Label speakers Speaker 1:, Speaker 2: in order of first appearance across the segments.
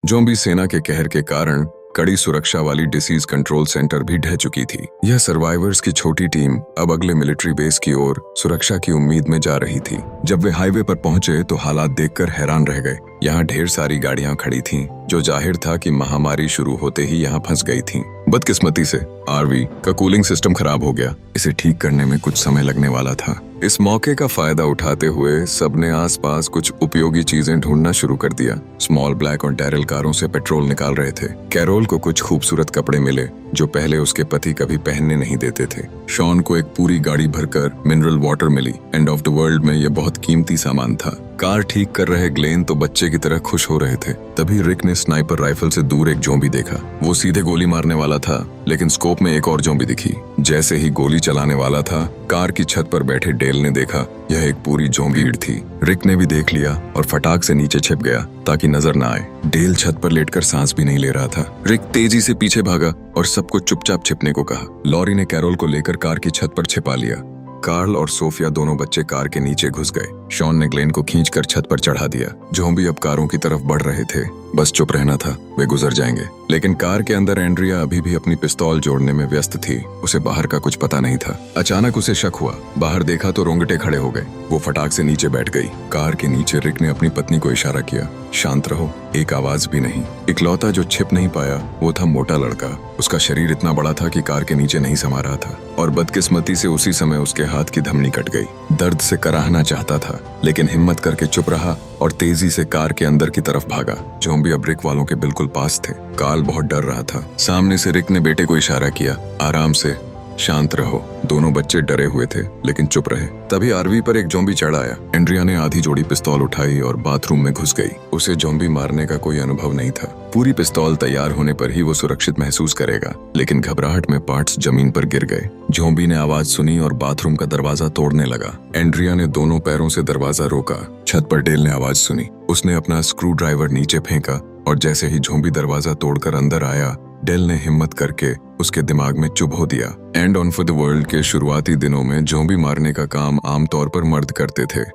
Speaker 1: Zombie सेना के कहर के कारण कड़ी सुरक्षा वाली डिसीज कंट्रोल सेंटर भी ढह चुकी थी। यह सर्वाइवर्स की छोटी टीम अब अगले मिलिट्री बेस की ओर सुरक्षा की उम्मीद में जा रही थी। जब वे हाईवे पर पहुंचे तो हालात देखकर हैरान रह गए। यहाँ ढेर सारी गाड़ियां खड़ी थीं, जो जाहिर था कि महामारी शुरू होते ही यहाँ फंस गई थीं। बदकिस्मती से आरवी का कूलिंग सिस्टम खराब हो गया। इसे ठीक करने में कुछ समय लगने वाला था। इस मौके का फायदा उठाते हुए सबने आसपास कुछ उपयोगी चीजें ढूंढना शुरू कर दिया। स्मॉल ब्लैक और डैरिल कारों से पेट्रोल निकाल रहे थे। कैरोल को कुछ खूबसूरत कपड़े मिले जो पहले उसके पति कभी पहनने नहीं देते थे। शॉन को एक पूरी गाड़ी भरकर मिनरल वाटर मिली। एंड ऑफ द वर्ल्ड में यह बहुत कीमती सामान था। कार ठीक कर रहे ग्लेन तो बच्चे की तरह खुश हो रहे थे। तभी रिक ने स्नाइपर राइफल से दूर एक ज़ॉम्बी देखा। वो सीधे गोली मारने वाला था, लेकिन स्कोप में एक और ज़ॉम्बी दिखी। जैसे ही गोली चलाने वाला था, कार की छत पर बैठे डेल ने देखा यह एक पूरी ज़ॉम्बी भीड़ थी। रिक ने भी देख लिया और फटाक से नीचे छिप गया ताकि नजर न आए। डेल छत पर लेटकर सांस भी नहीं ले रहा था। रिक तेजी से पीछे भागा और सबको चुपचाप छिपने को कहा। लॉरी ने कैरोल को लेकर कार की छत पर छिपा लिया। कार्ल और सोफिया दोनों बच्चे कार के नीचे घुस गए। शॉन ने ग्लेन को खींचकर छत पर चढ़ा दिया। ज़ॉम्बी अब कारों की तरफ बढ़ रहे थे। बस चुप रहना था, वे गुजर जाएंगे। लेकिन कार के अंदर एंड्रिया अभी भी अपनी पिस्तौल जोड़ने में व्यस्त थी। उसे बाहर का कुछ पता नहीं था। अचानक उसे शक हुआ। बाहर देखा तो रोंगटे खड़े हो गए। वो फटाक से नीचे बैठ गई। कार के नीचे रिक ने अपनी पत्नी को इशारा किया, शांत रहो। एक आवाज भी नहीं। इकलौता जो छिप नहीं पाया वो था मोटा लड़का। उसका शरीर इतना बड़ा था कि कार के नीचे नहीं समा रहा था। और बदकिस्मती से उसी समय उसके हाथ की धमनी कट गई। दर्द से कराहना चाहता था, लेकिन हिम्मत करके चुप रहा और तेजी से कार के अंदर की तरफ भागा। ज़ॉम्बी अब रिक वालों के बिल्कुल पास थे। कार्ल बहुत डर रहा था। सामने से रिक ने बेटे को इशारा किया, आराम से, शांत रहो। दोनों बच्चे डरे हुए थे लेकिन चुप रहे। तभी आरवी पर एक ज़ॉम्बी चढ़ आया। एंड्रिया ने आधी जोड़ी पिस्तौल उठाई और बाथरूम में घुस गई। उसे ज़ॉम्बी मारने का कोई अनुभव नहीं था। पूरी पिस्तौल तैयार होने पर ही वो सुरक्षित महसूस करेगा, लेकिन घबराहट में पार्ट्स जमीन पर गिर गए। ज़ॉम्बी ने आवाज सुनी और बाथरूम का दरवाजा तोड़ने लगा। एंड्रिया ने दोनों पैरों से दरवाजा रोका। छत पर डेल ने आवाज सुनी। उसने अपना स्क्रू ड्राइवर नीचे फेंका और जैसे ही ज़ॉम्बी दरवाजा तोड़कर अंदर आया, डेल ने हिम्मत करके उसके दिमाग में चुभ दिया। And on for the world के शुरुआती दिनों में ज़ॉम्बी मारने का काम आमतौर पर मर्द करते थे।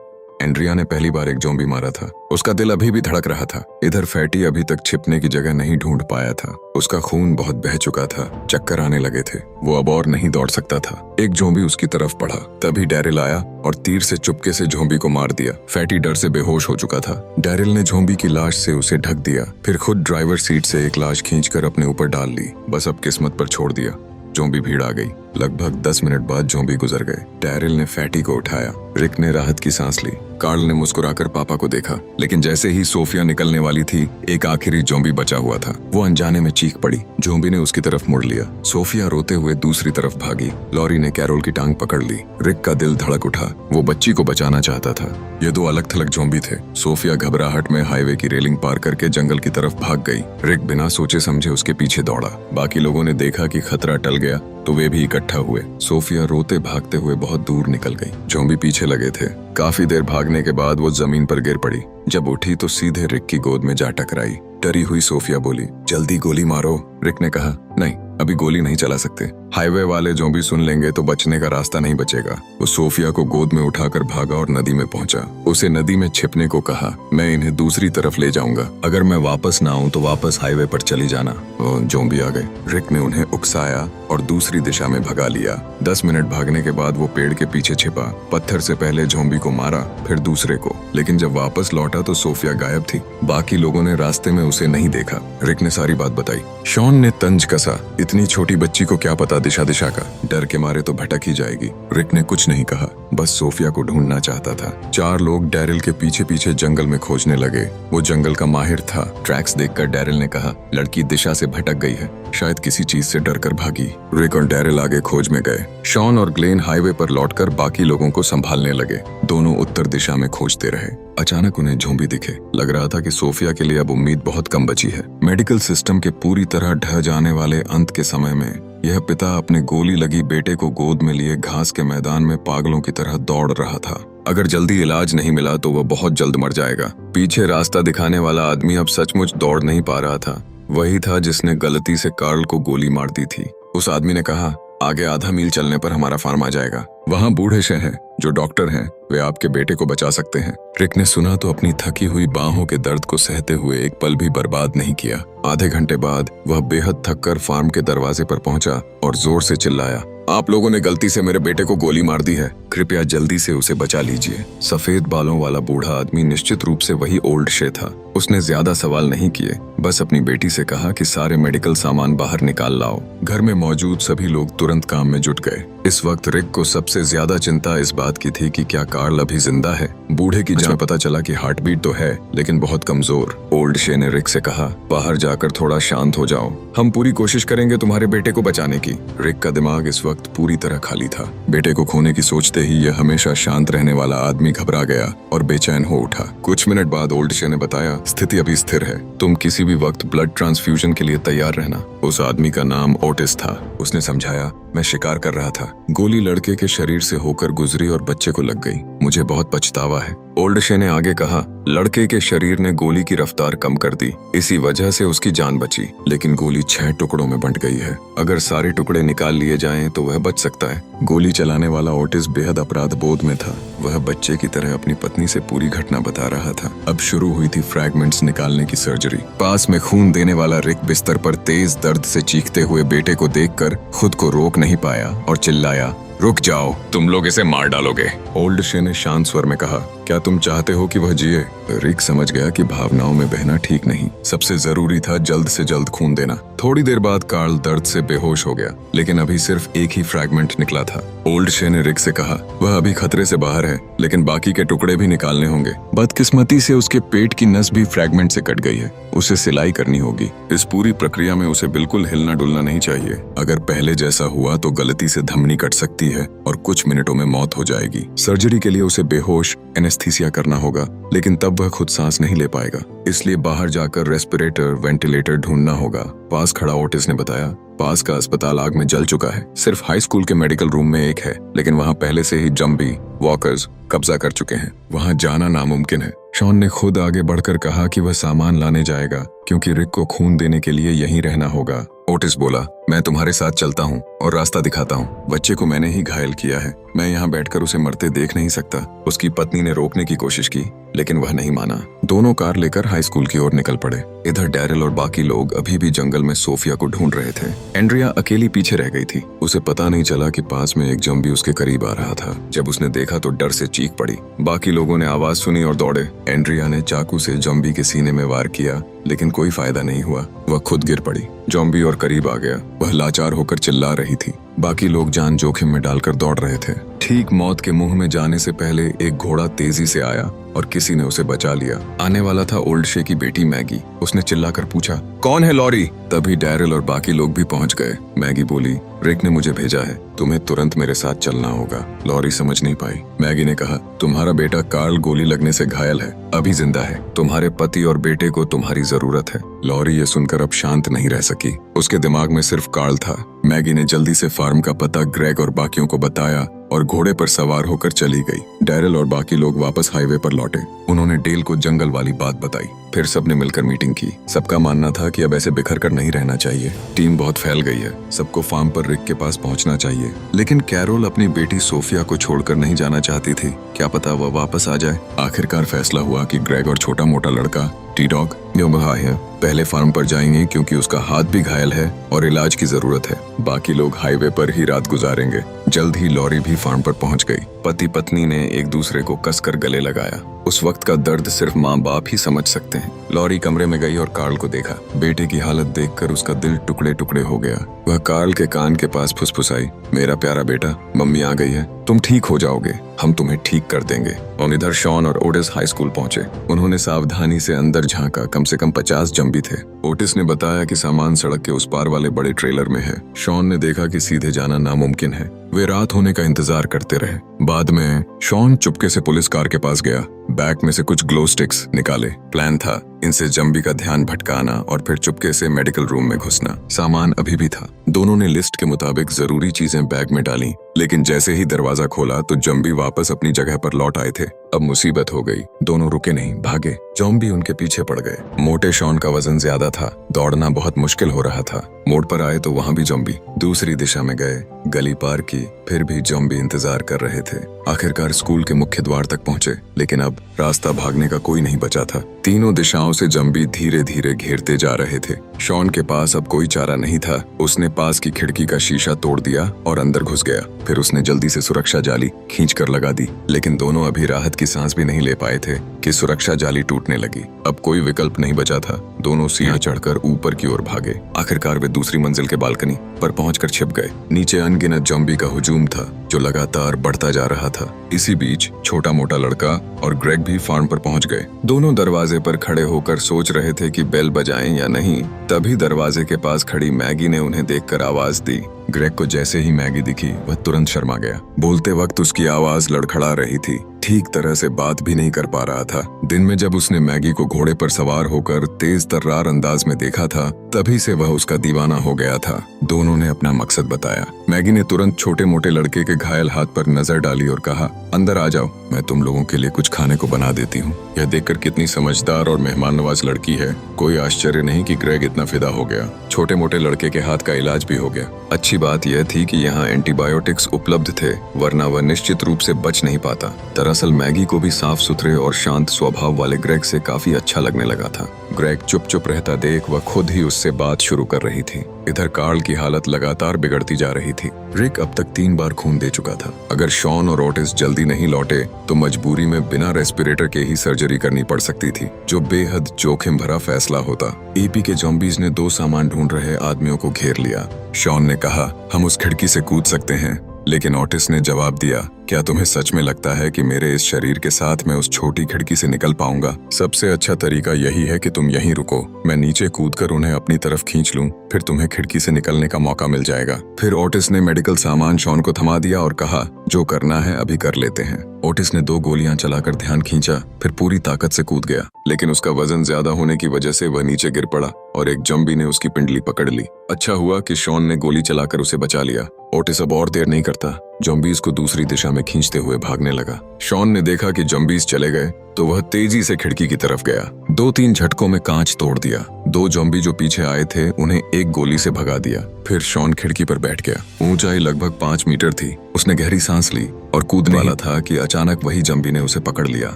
Speaker 1: एंड्रिया ने पहली बार एक ज़ॉम्बी मारा था। उसका दिल अभी भी धड़क रहा था। इधर फैटी अभी तक छिपने की जगह नहीं ढूंढ पाया था। उसका खून बहुत बह चुका था। चक्कर आने लगे थे। वो अब और नहीं दौड़ सकता था। एक ज़ॉम्बी उसकी तरफ बढ़ा। तभी डैरिल आया और तीर से चुपके से ज़ॉम्बी को मार दिया। फैटी डर से बेहोश हो चुका था। डैरिल ने ज़ॉम्बी की लाश से उसे ढक दिया, फिर खुद ड्राइवर सीट से एक लाश खींचकर अपने ऊपर डाल ली। बस अब किस्मत पर छोड़ दिया। ज़ॉम्बी भीड़ आ गई। लगभग 10 मिनट बाद ज़ॉम्बी गुजर गए। डैरिल ने फैटी को उठाया। रिक ने राहत की सांस ली। कार्ल ने मुस्कुराकर पापा को देखा, लेकिन जैसे ही सोफिया निकलने वाली थी, एक आखिरी ज़ॉम्बी बचा हुआ था। वो अनजाने में चीख पड़ी। ज़ॉम्बी ने उसकी तरफ मुड़ लिया। सोफिया रोते हुए दूसरी तरफ भागी। लॉरी ने कैरोल की टांग पकड़ ली। रिक का दिल धड़क उठा। वो बच्ची को बचाना चाहता था। ये दो अलग थलग ज़ॉम्बी थे। सोफिया घबराहट में हाईवे की रेलिंग पार करके जंगल की तरफ भाग गई। रिक बिना सोचे समझे उसके पीछे दौड़ा। बाकी लोगों ने देखा कि खतरा टल गया तो वे भी इकट्ठा हुए। सोफिया रोते भागते हुए बहुत दूर निकल गई। ज़ॉम्बी पीछे लगे थे। काफी देर भागने के बाद वो जमीन पर गिर पड़ी। जब उठी तो सीधे रिक की गोद में जा टकराई। डरी हुई सोफिया बोली, जल्दी गोली मारो। रिक ने कहा, नहीं, अभी गोली नहीं चला सकते। हाईवे वाले ज़ॉम्बी सुन लेंगे तो बचने का रास्ता नहीं बचेगा। वो सोफिया को गोद में उठाकर भागा और नदी में पहुंचा। उसे नदी में छिपने को कहा, मैं इन्हें दूसरी तरफ ले जाऊंगा। अगर मैं वापस ना आऊं तो वापस हाईवे पर चली जाना। ज़ॉम्बी आ गए। रिक ने उन्हें उकसाया और दूसरी दिशा में भगा लिया। 10 मिनट भागने के बाद वो पेड़ के पीछे छिपा। पत्थर से पहले ज़ॉम्बी को मारा, फिर दूसरे को। लेकिन जब वापस लौटा तो सोफिया गायब थी। बाकी लोगों ने रास्ते में उसे नहीं देखा। रिक ने सारी बात बताई। शॉन ने तंज कसा, इतनी छोटी बच्ची को क्या पता दिशा का। डर के मारे तो भटक ही जाएगी। रिक ने कुछ नहीं कहा, बस सोफिया को ढूंढना चाहता था। 4 लोग डैरिल के पीछे पीछे जंगल में खोजने लगे। वो जंगल का माहिर था। ट्रैक्स देखकर डैरिल ने कहा, लड़की दिशा से भटक गई है, शायद किसी चीज से डरकर भागी। रिक और डैरिल आगे खोज में गए। शॉन और ग्लेन हाईवे पर लौटकर बाकी लोगों को संभालने लगे। दोनों उत्तर दिशा में खोजते रहे। अचानक उन्हें ज़ॉम्बी दिखे। लग रहा था कि सोफिया के लिए अब उम्मीद बहुत कम बची है। मेडिकल सिस्टम के पूरी तरह ढह जाने वाले अंत के समय में यह पिता अपने गोली लगी बेटे को गोद में लिए घास के मैदान में पागलों की तरह दौड़ रहा था। अगर जल्दी इलाज नहीं मिला तो वह बहुत जल्द मर जाएगा। पीछे रास्ता दिखाने वाला आदमी अब सचमुच दौड़ नहीं पा रहा था। वही था जिसने गलती से कार्ल को गोली मार दी थी। उस आदमी ने कहा, आगे आधा मील चलने पर हमारा फार्म आ जाएगा। वहाँ बूढ़े शे हैं जो डॉक्टर हैं, वे आपके बेटे को बचा सकते हैं। रिक ने सुना तो अपनी थकी हुई बाहों के दर्द को सहते हुए एक पल भी बर्बाद नहीं किया। आधे घंटे बाद वह बेहद थककर फार्म के दरवाजे पर पहुंचा और जोर से चिल्लाया, आप लोगों ने गलती से मेरे बेटे को गोली मार दी है, कृपया जल्दी से उसे बचा लीजिए। सफेद बालों वाला बूढ़ा आदमी निश्चित रूप से वही ओल्ड शे था। उसने ज्यादा सवाल नहीं किए, बस अपनी बेटी से कहा कि सारे मेडिकल सामान बाहर निकाल लाओ। घर में मौजूद सभी लोग तुरंत काम में जुट गए। इस वक्त रिक को सबसे ज्यादा चिंता इस बात की थी कि क्या कार्ल अभी जिंदा है। बूढ़े की जान में पता चला कि हार्ट बीट तो है लेकिन बहुत कमजोर। ओल्ड शे ने रिक से कहा, बाहर जाकर थोड़ा शांत हो जाओ, हम पूरी कोशिश करेंगे तुम्हारे बेटे को बचाने की। रिक का दिमाग इस वक्त पूरी तरह खाली था। बेटे को खोने की सोचते ही यह हमेशा शांत रहने वाला आदमी घबरा गया और बेचैन हो उठा। कुछ मिनट बाद ओल्ड शे ने बताया, स्थिति अभी स्थिर है, तुम किसी भी वक्त ब्लड ट्रांसफ्यूजन के लिए तैयार रहना। उस आदमी का नाम ओटिस था। उसने समझाया, मैं शिकार कर रहा था, गोली लड़के के शरीर से होकर गुजरी और बच्चे को लग गई, मुझे बहुत पछतावा है। ओल्ड शे ने आगे कहा, लड़के के शरीर ने गोली की रफ्तार कम कर दी, इसी वजह से उसकी जान बची, लेकिन गोली 6 टुकड़ों में बंट गई है। अगर सारे टुकड़े निकाल लिए जाएं तो वह बच सकता है। गोली चलाने वाला ओटिस बेहद अपराध बोध में था। वह बच्चे की तरह अपनी पत्नी से पूरी घटना बता रहा था। अब शुरू हुई थी फ्रैगमेंट्स निकालने की सर्जरी। पास में खून देने वाला रिक बिस्तर पर तेज दर्द से चीखते हुए बेटे को देखकर खुद को रोक नहीं पाया और चिल्लाया, रुक जाओ, तुम लोग इसे मार डालोगे। ओल्ड शे ने शांत स्वर में कहा, क्या तुम चाहते हो कि वह जिए? रिक समझ गया कि भावनाओं में बहना ठीक नहीं। सबसे जरूरी था जल्द से जल्द खून देना। थोड़ी देर बाद कार्ल दर्द से बेहोश हो गया, लेकिन अभी सिर्फ एक ही फ्रैगमेंट निकला था। ओल्ड शे ने रिक से कहा, वह अभी खतरे से बाहर है, लेकिन बाकी के टुकड़े भी निकालने होंगे। बदकिस्मती से उसके पेट की नस भी फ्रैगमेंट से कट गई है, उसे सिलाई करनी होगी। इस पूरी प्रक्रिया में उसे बिल्कुल हिलना डुलना नहीं चाहिए। अगर पहले जैसा हुआ तो गलती से धमनी कट सकती है और कुछ मिनटों में मौत हो जाएगी। सर्जरी के लिए उसे बेहोश एनेस्थीसिया करना होगा, लेकिन तब वह खुद सांस नहीं ले पाएगा, इसलिए बाहर जाकर रेस्पिरेटर वेंटिलेटर ढूंढना होगा। पास खड़ा ओटिस ने बताया, पास का अस्पताल आग में जल चुका है। सिर्फ हाई स्कूल के मेडिकल रूम में एक है, लेकिन वहाँ पहले से ही जम्बी वॉकर्स कब्जा कर चुके हैं, वहाँ जाना नामुमकिन है। शॉन ने खुद आगे बढ़कर कहा कि वह सामान लाने जाएगा, क्योंकि रिक को खून देने के लिए यहीं रहना होगा। ओटिस बोला, मैं तुम्हारे साथ चलता हूँ और रास्ता दिखाता हूँ। बच्चे को मैंने ही घायल किया है, मैं यहाँ बैठकर उसे मरते देख नहीं सकता। उसकी पत्नी ने रोकने की कोशिश की, लेकिन वह नहीं माना। दोनों कार लेकर हाई स्कूल की ओर निकल पड़े। इधर डैरिल और बाकी लोग अभी भी जंगल में सोफिया को ढूंढ रहे थे। एंड्रिया अकेली पीछे रह गई थी। उसे पता नहीं चला कि पास में एक जम्बी उसके करीब आ रहा था। जब उसने देखा तो डर से चीख पड़ी। बाकी लोगों ने आवाज सुनी और दौड़े। एंड्रिया ने चाकू से जम्बी के सीने में वार किया, लेकिन कोई फायदा नहीं हुआ। वह खुद गिर पड़ी। जॉम्बी और करीब आ गया। वह लाचार होकर चिल्ला रही थी। बाकी लोग जान जोखिम में डालकर दौड़ रहे थे। ठीक मौत के मुंह में जाने से पहले एक घोड़ा तेजी से आया और किसी ने उसे बचा लिया। आने वाला था ओल्ड शे की बेटी मैगी। उसने चिल्लाकर पूछा, कौन है लॉरी? तभी डैरिल और बाकी लोग भी पहुंच गए। मैगी बोली, रिक ने मुझे भेजा है, तुम्हें तुरंत मेरे साथ चलना होगा। लॉरी समझ नहीं पाई। मैगी ने कहा, तुम्हारा बेटा कार्ल गोली लगने से घायल है, अभी जिंदा है। तुम्हारे पति और बेटे को तुम्हारी जरूरत है। लॉरी ये सुनकर अब शांत नहीं रह सकी। उसके दिमाग में सिर्फ कार्ल था। मैगी ने जल्दी से फार्म का पता ग्रेग और बाकियों को बताया और घोड़े पर सवार होकर चली गई। डैरिल और बाकी लोग वापस हाईवे पर लौटे। उन्होंने डेल को जंगल वाली बात बताई। फिर सबने मिलकर मीटिंग की। सबका मानना था कि अब ऐसे बिखर कर नहीं रहना चाहिए। टीम बहुत फैल गई है, सबको फार्म पर रिक के पास पहुंचना चाहिए। लेकिन कैरोल अपनी बेटी सोफिया को छोड़कर नहीं जाना चाहती थी। क्या पता वह वापस आ जाए। आखिरकार फैसला हुआ कि ग्रेग और छोटा मोटा लड़का टी डॉग है पहले फार्म पर जाएंगे, क्योंकि उसका हाथ भी घायल है और इलाज की जरूरत है। बाकी लोग हाईवे पर ही रात गुजारेंगे। जल्द ही लॉरी भी फार्म पर पहुंच गई। पति पत्नी ने एक दूसरे को कसकर गले लगाया। उस वक्त का दर्द सिर्फ माँ बाप ही समझ सकते हैं। लॉरी कमरे में गई और कार्ल को देखा। बेटे की हालत देखकर उसका दिल टुकड़े टुकड़े हो गया। वह कार्ल के कान के पास फुसफुसाई, मेरा प्यारा बेटा, मम्मी आ गई है, तुम ठीक हो जाओगे, हम तुम्हें ठीक कर देंगे। और इधर शॉन और ओटिस हाई स्कूल पहुंचे। उन्होंने सावधानी से अंदर झांका। कम से कम 50 जम्बी थे। ओटिस ने बताया कि सामान सड़क के उस पार वाले बड़े ट्रेलर में है। शॉन ने देखा कि सीधे जाना नामुमकिन है। वे रात होने का इंतजार करते रहे। बाद में शॉन चुपके से पुलिस कार के पास गया। बैग में से कुछ ग्लो स्टिक्स निकाले। प्लान था इनसे जम्बी का ध्यान भटकाना और फिर चुपके से मेडिकल रूम में घुसना। सामान अभी भी था। दोनों ने लिस्ट के मुताबिक जरूरी चीजें बैग में डाली, लेकिन जैसे ही दरवाजा खोला तो जम्बी वापस अपनी जगह पर लौट आए थे। अब मुसीबत हो गई। दोनों रुके नहीं, भागे। जॉम्बी उनके पीछे पड़ गए। मोटे शॉन का वजन ज्यादा था, दौड़ना बहुत मुश्किल हो रहा था। मोड़ पर आए तो वहां भी जॉम्बी। दूसरी दिशा में गए, गली पार की, फिर भी जॉम्बी इंतजार कर रहे थे। आखिरकार स्कूल के मुख्य द्वार तक पहुंचे, लेकिन अब रास्ता भागने का कोई नहीं बचा था। तीनों दिशाओं से जॉम्बी धीरे धीरे घेरते जा रहे थे। शॉन के पास अब कोई चारा नहीं था। उसने पास की खिड़की का शीशा तोड़ दिया और अंदर घुस गया। फिर उसने जल्दी से सुरक्षा जाली खींच कर लगा दी, लेकिन दोनों अभी राहत की सांस भी नहीं ले पाए थे कि सुरक्षा जाली टूटने लगी। अब कोई विकल्प नहीं बचा था। दोनों सीढ़ियां चढ़कर ऊपर की ओर भागे। आखिरकार वे दूसरी मंजिल के बालकनी पर पहुंचकर छिप गए। नीचे अनगिनत जॉम्बी का हुजूम था जो लगातार बढ़ता जा रहा था। इसी बीच छोटा मोटा लड़का और ग्रेग भी फार्म पर पहुंच गए। दोनों दरवाजे पर खड़े होकर सोच रहे थे कि बेल बजाएं या नहीं। तभी दरवाजे के पास खड़ी मैगी ने उन्हें देखकर आवाज दी। ग्रेग को जैसे ही मैगी दिखी वह तुरंत शर्मा गया। बोलते वक्त उसकी आवाज लड़खड़ा रही थी, ठीक तरह से बात भी नहीं कर पा रहा था। दिन में जब उसने मैगी को घोड़े पर सवार होकर तेज तर्रार अंदाज में देखा था, तभी से वह उसका दीवाना हो गया था। दोनों ने अपना मकसद बताया। मैगी ने तुरंत छोटे मोटे लड़के के घायल हाथ पर नजर डाली और कहा, अंदर आ जाओ, मैं तुम लोगों के लिए कुछ खाने को बना देती हूँ। यह देखकर कितनी समझदार और मेहमान नवाज लड़की है, कोई आश्चर्य नहीं कि ग्रेग इतना फिदा हो गया। छोटे मोटे लड़के के हाथ का इलाज भी हो गया। अच्छी बात यह थी कि यहाँ एंटीबायोटिक्स उपलब्ध थे, वरना वह निश्चित रूप से बच नहीं पाता। दरअसल मैगी को भी साफ सुथरे और शांत स्वभाव वाले ग्रेग से काफी अच्छा लगने लगा था। ग्रेग चुप चुप रहता देख वह खुद ही उससे बात शुरू कर रही थी। इधर कार्ल की हालत लगातार बिगड़ती जा रही थी। रिक अब तक 3 बार खून दे चुका था। अगर शॉन और ओटिस जल्दी नहीं लौटे तो मजबूरी में बिना रेस्पिरेटर के ही सर्जरी करनी पड़ सकती थी, जो बेहद जोखिम भरा फैसला होता। एपी के जॉम्बीज ने 2 सामान ढूंढ रहे आदमियों को घेर लिया। शॉन ने कहा, हम उस खिड़की से कूद सकते हैं, लेकिन ओटिस ने जवाब दिया, क्या तुम्हें सच में लगता है कि मेरे इस शरीर के साथ मैं उस छोटी खिड़की से निकल पाऊंगा? सबसे अच्छा तरीका यही है कि तुम यहीं रुको, मैं नीचे कूदकर उन्हें अपनी तरफ खींच लूं, फिर तुम्हें खिड़की से निकलने का मौका मिल जाएगा। फिर ओटिस ने मेडिकल सामान शॉन को थमा दिया और कहा, जो करना है अभी कर लेते हैं। ओटिस ने 2 गोलियां चलाकर ध्यान खींचा, फिर पूरी ताकत से कूद गया, लेकिन उसका वजन ज्यादा होने की वजह से वह नीचे गिर पड़ा और एक जॉम्बी ने उसकी पिंडली पकड़ ली। अच्छा हुआ कि शॉन ने गोली चलाकर उसे बचा लिया। ओटिस अब और देर नहीं करता, जॉम्बीज को दूसरी दिशा में खींचते हुए भागने लगा। शॉन ने देखा कि जॉम्बीज चले गए तो वह तेजी से खिड़की की तरफ गया। 2-3 झटकों में कांच तोड़ दिया। 2 जॉम्बी जो पीछे आए थे उन्हें एक गोली से भगा दिया। फिर शॉन खिड़की पर बैठ गया। ऊंचाई लगभग 5 मीटर थी। उसने गहरी सांस ली और कूदने वाला था कि अचानक वही जॉम्बी ने उसे पकड़ लिया।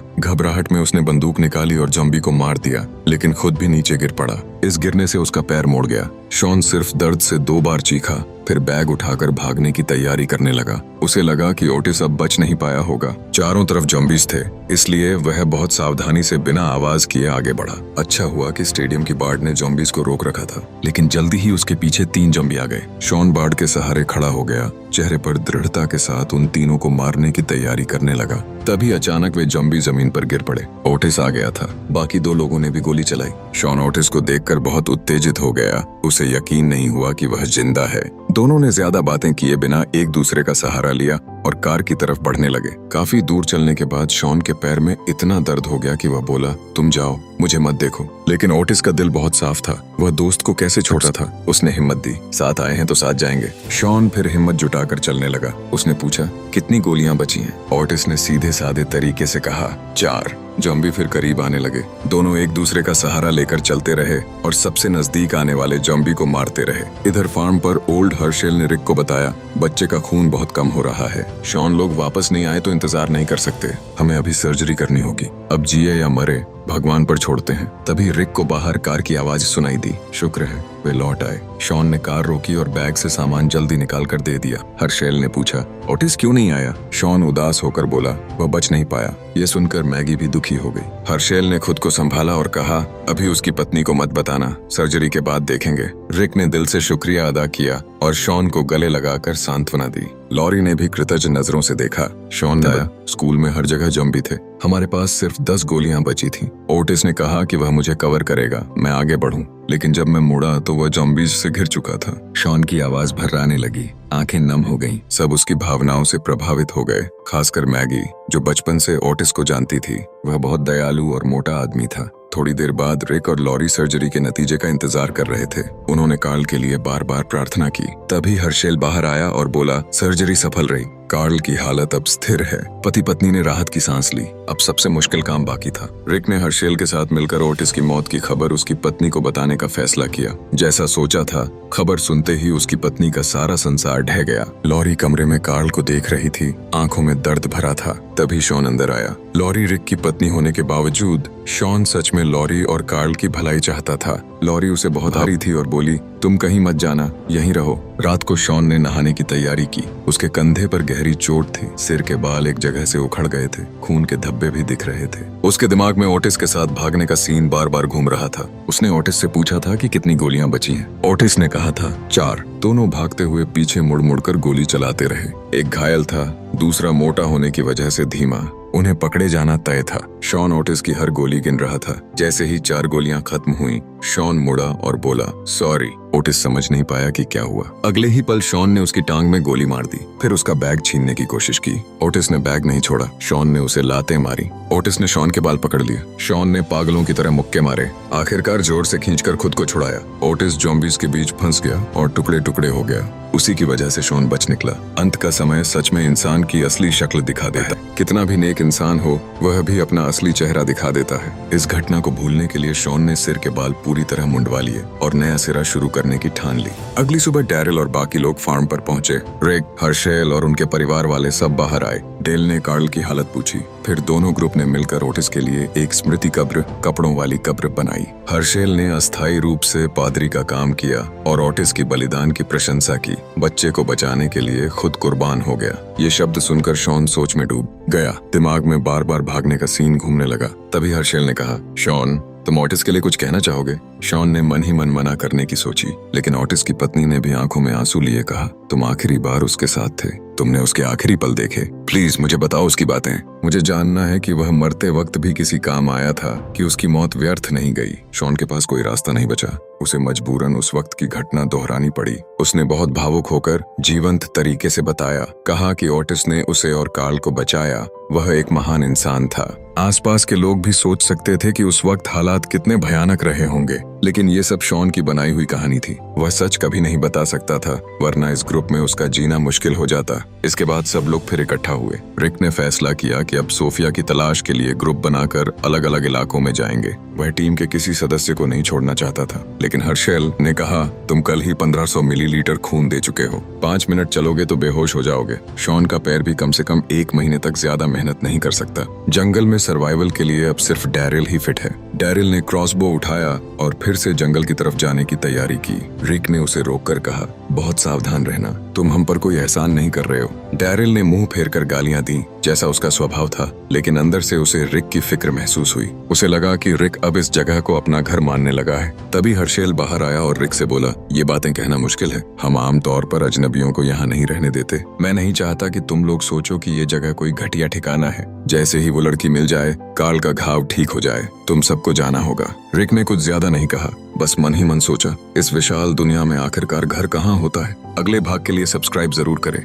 Speaker 1: घबराहट में उसने बंदूक निकाली और जॉम्बी को मार दिया, लेकिन खुद भी नीचे गिर पड़ा। इस गिरने से उसका पैर मुड़ गया। शॉन सिर्फ दर्द से 2 बार चीखा, फिर बैग उठाकर भागने की तैयारी करने लगा। उसे लगा कि ओटिस अब बच नहीं पाया होगा। चारों तरफ जॉम्बीज थे, इसलिए वह बहुत सावधानी से बिना आवाज किए आगे बढ़ा। अच्छा हुआ कि स्टेडियम की बार्ड ने जॉम्बीज को रोक रखा था, लेकिन जल्दी ही उसके पीछे 3 जॉम्बी आ गए। शॉन बार्ड के सहारे खड़ा हो गया, चेहरे पर दृढ़ता के साथ उन तीनों को मारने की तैयारी करने लगा। तभी अचानक वे जॉम्बी जमीन पर गिर पड़े। ओटिस आ गया था। बाकी 2 लोगों ने भी गोली चलाई। शॉन ओटिस को देखकर बहुत उत्तेजित हो गया। उसे यकीन नहीं हुआ कि वह जिंदा है। दोनों ने ज्यादा बातें किए बिना एक दूसरे का सहारा लिया और कार की तरफ बढ़ने लगे। काफी दूर चलने के बाद शॉन के पैर में इतना दर्द हो गया कि वह बोला, तुम जाओ, मुझे मत देखो। लेकिन ओटिस का दिल बहुत साफ था। वह दोस्त को कैसे छोड़ता था। उसने हिम्मत दी, साथ आए हैं तो साथ जाएंगे। शॉन फिर हिम्मत जुटाकर चलने लगा। उसने पूछा, कितनी गोलियां बची हैं? ओटिस ने सीधे साधे तरीके से कहा, 4। जॉम्बी फिर करीब आने लगे। दोनों एक दूसरे का सहारा लेकर चलते रहे और सबसे नजदीक आने वाले जॉम्बी को मारते रहे। इधर फार्म पर ओल्ड हर्शेल ने रिक को बताया, बच्चे का खून बहुत कम हो रहा है। शॉन, लोग वापस नहीं आए तो इंतजार नहीं कर सकते, हमें अभी सर्जरी करनी होगी। अब जिए या मरे भगवान पर छोड़ते हैं। तभी रिक को बाहर कार की आवाज सुनाई दी। शुक्र है वे लौट आए। शॉन ने कार रोकी और बैग से सामान जल्दी निकाल कर दे दिया। हर्शेल ने पूछा, ओटिस क्यों नहीं आया? शॉन उदास होकर बोला, वह बच नहीं पाया। ये सुनकर मैगी भी दुखी हो गई। हर्शेल ने खुद को संभाला और कहा, अभी उसकी पत्नी को मत बताना, सर्जरी के बाद देखेंगे। रिक ने दिल से शुक्रिया अदा किया और शॉन को गले लगाकर सांत्वना दी। लॉरी ने भी कृतज्ञ नजरों से देखा। शॉन ने बताया, स्कूल में हर जगह जॉम्बी थे, हमारे पास सिर्फ 10 गोलियां बची थीं। ओटिस ने कहा कि वह मुझे कवर करेगा, मैं आगे बढ़ूं, लेकिन जब मैं मुड़ा तो वह जॉम्बीज से घिर चुका था। शॉन की आवाज भर्राने लगी, आंखें नम हो गईं। सब उसकी भावनाओं से प्रभावित हो गए, खासकर मैगी, जो बचपन से ओटिस को जानती थी। वह बहुत दयालु और मोटा आदमी था। थोड़ी देर बाद रिक और लॉरी सर्जरी के नतीजे का इंतजार कर रहे थे। उन्होंने कार्ल के लिए बार बार प्रार्थना की। तभी हर्शेल बाहर आया और बोला, सर्जरी सफल रही। कार्ल की हालत अब स्थिर है। पति पत्नी ने राहत की सांस ली। अब सबसे मुश्किल काम बाकी था। रिक ने हर्शेल के साथ मिलकर ओटिस की मौत की खबर उसकी पत्नी को बताने का फैसला किया। जैसा सोचा था, खबर सुनते ही उसकी पत्नी का सारा संसार ढह गया। लॉरी कमरे में कार्ल को देख रही थी, आंखों में दर्द भरा था। तभी शॉन अंदर आया। लॉरी रिक की पत्नी होने के बावजूद शॉन सच में लॉरी और कार्ल की भलाई चाहता था। लॉरी उसे बहुत हारी थी और बोली, तुम कहीं मत जाना, यहीं रहो। रात को शॉन ने नहाने की तैयारी की। उसके कंधे पर गहरी चोट थी। सिर के बाल एक जगह से उखड़ गए थे। खून के धब्बे भी दिख रहे थे। उसके दिमाग में ओटिस के साथ भागने का सीन बार बार घूम रहा था। उसने ओटिस से पूछा था कि कितनी गोलियां बची हैं। ओटिस ने कहा था 4। दोनों भागते हुए पीछे मुड़ मुड़कर गोली चलाते रहे। एक घायल था, दूसरा मोटा होने की वजह से धीमा। उन्हें पकड़े जाना तय था। शॉन ओटिस की हर गोली गिन रहा था। जैसे ही 4 गोलियां खत्म हुई, शॉन मुड़ा और बोला, सॉरी। ओटिस समझ नहीं पाया कि क्या हुआ। अगले ही पल शॉन ने उसकी टांग में गोली मार दी। फिर उसका बैग छीनने की कोशिश की। ओटिस ने बैग नहीं छोड़ा। शॉन ने उसे लातें मारी। ओटिस ने शॉन के बाल पकड़ लिए। शॉन ने पागलों की तरह मुक्के मारे। आखिरकार जोर से खींचकर खुद को छुड़ाया। ओटिस ज़ॉम्बीज़ के बीच फंस गया और टुकड़े टुकड़े हो गया। उसी की वजह से शॉन बच निकला। अंत का समय सच में इंसान की असली शक्ल दिखा देता है। कितना भी नेक इंसान हो, वह भी अपना असली चेहरा दिखा देता है। इस घटना को भूलने के लिए शॉन ने सिर के बाल पूरी तरह मुंडवा लिए और नया सिरा शुरू करने की ठान ली। अगली सुबह डैरिल और बाकी लोग फार्म पर पहुंचे। रिक, हर्शेल और उनके परिवार वाले सब बाहर आए। डेल ने कार्ल की हालत पूछी। फिर दोनों ग्रुप ने मिलकर ओटिस के लिए एक स्मृति कब्र, कपड़ों वाली कब्र बनाई। हर्शेल ने अस्थायी रूप से पादरी का काम किया और ओटिस की बलिदान की प्रशंसा की। बच्चे को बचाने के लिए खुद कुर्बान हो गया। ये शब्द सुनकर शॉन सोच में डूब गया। दिमाग में बार बार भागने का सीन घूमने लगा। तभी हर्शेल ने कहा, शॉन, तुम ओटिस के लिए कुछ कहना चाहोगे? शॉन ने मन ही मन मना करने की सोची, लेकिन ओटिस की पत्नी ने भी आंखों में आंसू लिए कहा, तुम आखिरी बार उसके साथ थे। तुमने उसके आखिरी पल देखे। प्लीज मुझे बताओ उसकी बातें। मुझे जानना है कि वह मरते वक्त भी किसी काम आया था, कि उसकी मौत व्यर्थ नहीं गई। शॉन के पास कोई रास्ता नहीं बचा। उसे मजबूरन उस वक्त की घटना दोहरानी पड़ी। उसने बहुत भावुक होकर जीवंत तरीके से बताया। कहा कि ओटिस ने उसे और कार्ल को बचाया। वह एक महान इंसान था। आसपास के लोग भी सोच सकते थे कि उस वक्त हालात कितने भयानक रहे होंगे, लेकिन ये सब शॉन की बनाई हुई कहानी थी। वह सच कभी नहीं बता सकता था, वरना इस ग्रुप में उसका जीना मुश्किल हो जाता। इसके बाद सब लोग फिर इकट्ठा हुए। रिक ने फैसला किया कि अब सोफिया की तलाश के लिए ग्रुप बनाकर अलग अलग इलाकों में जाएंगे। वह टीम के किसी सदस्य को नहीं छोड़ना चाहता था, लेकिन हर्शेल ने कहा, तुम कल ही 1500 मिलीलीटर खून दे चुके हो। 5 मिनट चलोगे तो बेहोश हो जाओगे। शॉन का पैर भी कम से कम 1 महीने तक ज्यादा मेहनत नहीं कर सकता। जंगल में सर्वाइवल के लिए अब सिर्फ डैरिल ही फिट है। डैरिल ने क्रॉसबो उठाया और फिर से जंगल की तरफ जाने की तैयारी की। रिक ने उसे रोककर कहा, बहुत सावधान रहना, तुम हम पर कोई एहसान नहीं कर रहे हो। डैरिल ने मुंह फेर कर गालियां दी, जैसा उसका स्वभाव था, लेकिन अंदर से उसे रिक की फिक्र महसूस हुई। उसे लगा कि रिक अब इस जगह को अपना घर मानने लगा है। तभी हर्शेल बाहर आया और रिक से बोला, ये बातें कहना मुश्किल है। हम आम तौर पर अजनबियों को यहाँ नहीं रहने देते। मैं नहीं चाहता कि तुम लोग सोचो कि ये जगह कोई घटिया ठिकाना है। जैसे ही वो लड़की मिल जाए, कार्ल का घाव ठीक हो जाए, तुम सबको जाना होगा। रिक ने कुछ ज्यादा नहीं कहा, बस मन ही मन सोचा, इस विशाल दुनिया में आखिरकार घर कहाँ होता है। अगले भाग के लिए सब्सक्राइब जरूर करें।